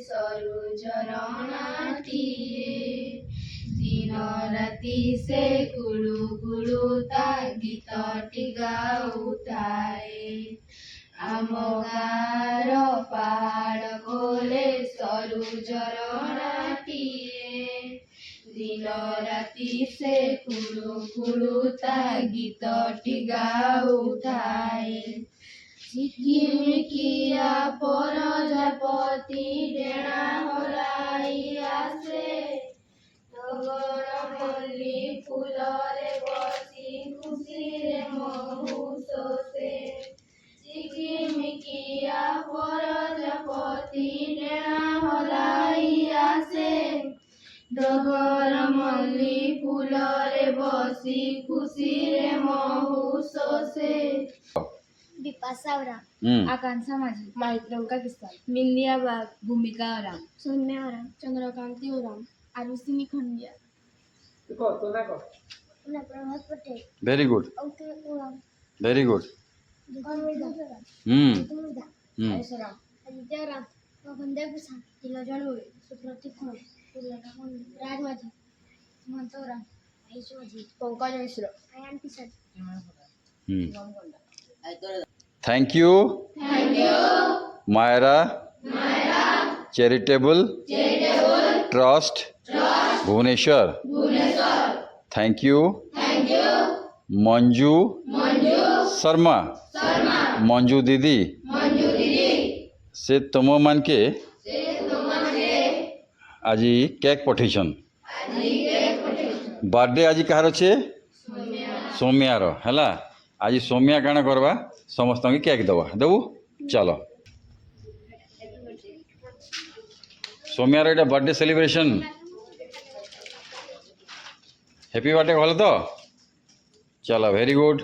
ସରୁଜରଣାଟିଏ ଦିନ ରାତି ସେ କୁଳୁ କୁଳୁ ତା ଗୀତଟି ଗାଉଥାଏ। ଆମ ଗାଁର ପାହାଡ଼ କୋଲେ ସରୁଜରଣାଟିଏ ଦିନ ରାତି ସେ କୁଳୁ କୁଳୁ ତା ଗୀତଟି ଗାଉଥାଏ। ଝିକିମିକିଆ ପ୍ରଜାପତି ଡେଣା ହଲାଇ ଆସେ ଟଗର ମଲ୍ଲି ଫୁଲରେ ବସି ଖୁସିରେ ମହୁ ଶୋଷେ। ଝିକିମିକିଆ ପ୍ରଜାପତି ଡେଣା ହଲାଇ ଆସେ ଟଗର ମଲ୍ଲି ଫୁଲରେ ବସି ଖୁସିରେ ମହୁ ଶୋଷେ। बिपाशा ओराम, आकांक्षा माझी, माहितरंका किस्सा, Miliya Bag, Bhumika Oram, Saumya Oram, Chandrakanti Oram, Arushini Khandia, Prabhat Patel, very good, Ankit Oram, very good. Ayasharam, Aditya Oram, Vande Prasad, Tilochan Mule, Supratik Khol, Raj Majhi, Hemant Oram, Ayush Majhi, Pankaj Mishra, Ayan Pisad, thank you Myra charitable trust Bhubaneswar. Thank you Manju Sharma Manju दीदी से तुम मान के आज केक पठेछन। बर्थडे आज कहार अच्छे सौम्यार है। आज सौम्या काण करवा समस्त की केक दवा देबू। चलो सौम्यार एटा बर्थडे सेलिब्रेशन हैप्पी बर्थडे भल तो चलो वेरी गुड।